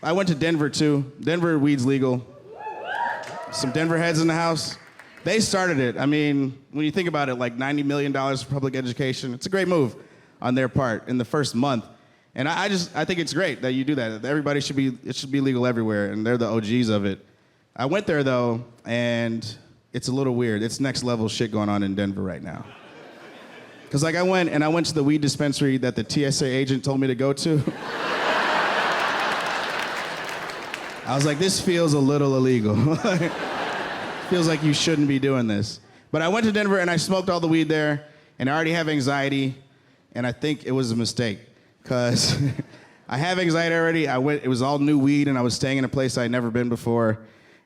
I went to Denver too. Denver, weed's legal. Some Denver heads in the house. They started it. I mean, when you think about it, like $90 million for public education, it's a great move on their part in the first month. And I think it's great that you do that. Everybody it should be legal everywhere, and they're the OGs of it. I went there though, and it's a little weird. It's next level shit going on in Denver right now. Cause like I went to the weed dispensary that the TSA agent told me to go to. I was like, this feels a little illegal. Feels like you shouldn't be doing this. But I went to Denver and I smoked all the weed there, and I already have anxiety, and I think it was a mistake, cause I have anxiety already. It was all new weed, and I was staying in a place I'd never been before,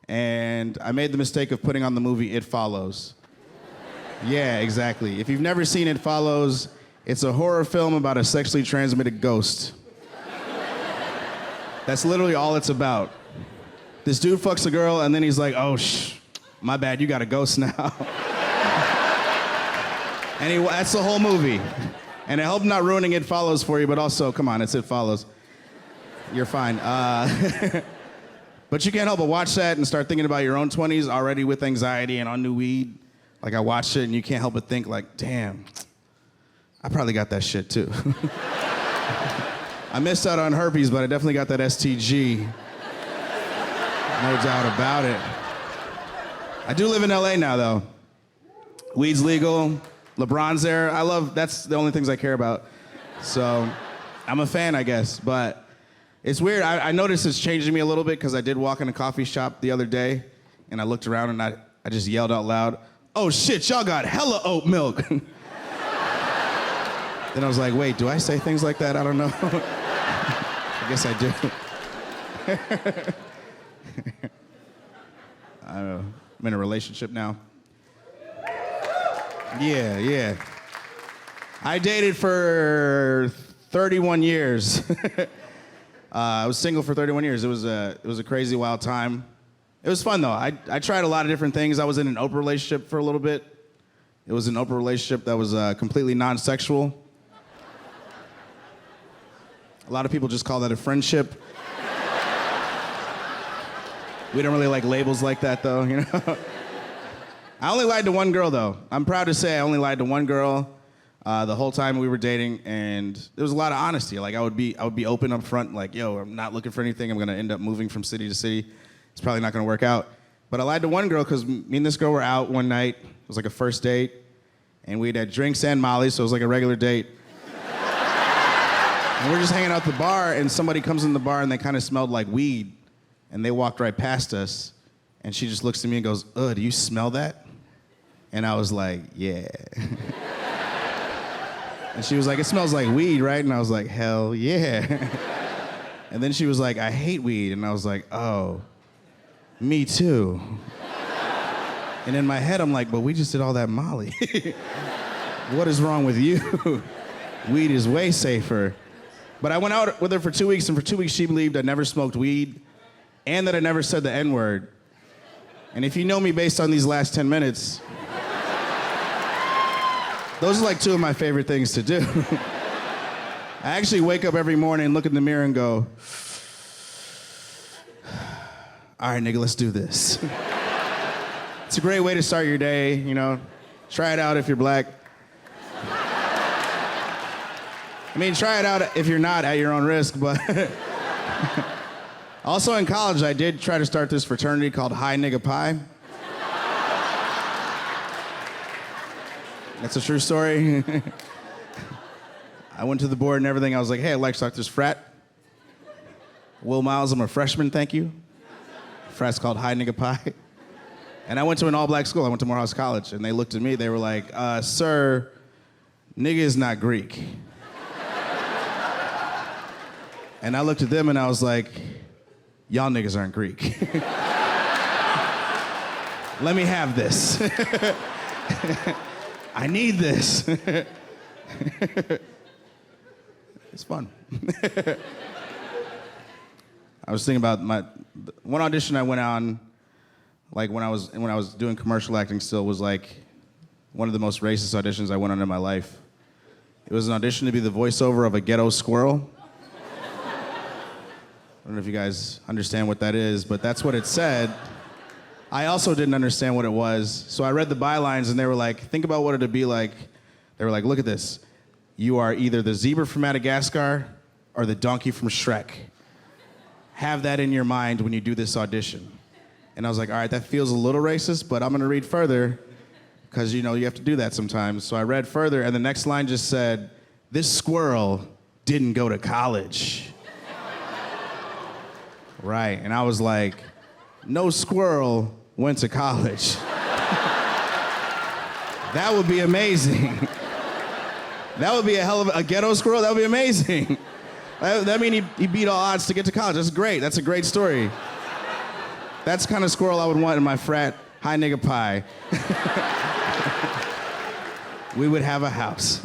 and I made the mistake of putting on the movie It Follows. Yeah, exactly. If you've never seen It Follows, it's a horror film about a sexually transmitted ghost. That's literally all it's about. This dude fucks a girl, and then he's like, oh, my bad, you got a ghost now. And that's the whole movie. And I hope I'm not ruining It Follows for you, but also, come on, it's It Follows. You're fine. But you can't help but watch that and start thinking about your own 20s already with anxiety and on new weed. Like I watched it and you can't help but think like, damn, I probably got that shit too. I missed out on herpes, but I definitely got that STG. No doubt about it. I do live in LA now though. Weed's legal, LeBron's there. That's the only things I care about. So I'm a fan, I guess, but it's weird. I noticed it's changing me a little bit because I did walk in a coffee shop the other day and I looked around and I just yelled out loud, oh shit, y'all got hella oat milk. Then I was like, wait, do I say things like that? I don't know. I guess I do. I don't know. I'm in a relationship now. Yeah. I dated for 31 years. I was single for 31 years. It was a crazy, wild time. It was fun, though. I tried a lot of different things. I was in an open relationship for a little bit. It was an open relationship that was completely non-sexual. A lot of people just call that a friendship. We don't really like labels like that, though, you know? I only lied to one girl, though. I'm proud to say I only lied to one girl the whole time we were dating, and there was a lot of honesty. Like, I would be open up front, like, yo, I'm not looking for anything. I'm gonna end up moving from city to city. It's probably not gonna work out. But I lied to one girl because me and this girl were out one night. It was like a first date, and we'd had drinks and Molly, so it was like a regular date. And we're just hanging out at the bar, and somebody comes in the bar, and they kind of smelled like weed. And they walked right past us, and she just looks at me and goes, ugh, do you smell that? And I was like, yeah. And she was like, it smells like weed, right? And I was like, hell yeah. And then she was like, I hate weed. And I was like, oh, me too. And in my head, I'm like, but we just did all that Molly. What is wrong with you? Weed is way safer. But I went out with her for 2 weeks, and for 2 weeks she believed I never smoked weed and that I never said the N-word. And if you know me based on these last 10 minutes, those are like two of my favorite things to do. I actually wake up every morning and look in the mirror and go, all right, nigga, let's do this. It's a great way to start your day, you know. Try it out if you're black. I mean, try it out if you're not at your own risk, but... Also in college, I did try to start this fraternity called High Nigga Pie. That's a true story. I went to the board and everything. I was like, hey, I'd like to start this frat. Will Miles, I'm a freshman, thank you. Frat's called High Nigga Pie. And I went to an all-black school. I went to Morehouse College. And they looked at me. They were like, sir, nigga is not Greek. And I looked at them and I was like, y'all niggas aren't Greek. Let me have this. I need this. It's fun. I was thinking about one audition I went on, like when I was doing commercial acting still, was like one of the most racist auditions I went on in my life. It was an audition to be the voiceover of a ghetto squirrel. I don't know if you guys understand what that is, but that's what it said. I also didn't understand what it was, so I read the bylines and they were like, think about what it'd be like. They were like, look at this. You are either the zebra from Madagascar or the donkey from Shrek. Have that in your mind when you do this audition. And I was like, all right, that feels a little racist, but I'm gonna read further, because you have to do that sometimes. So I read further, and the next line just said, this squirrel didn't go to college. Right, and I was like, no squirrel went to college. That would be amazing. That would be a hell of a ghetto squirrel. That would be amazing. That mean he beat all odds to get to college. That's great. That's a great story. That's the kind of squirrel I would want in my frat high nigga pie. We would have a house.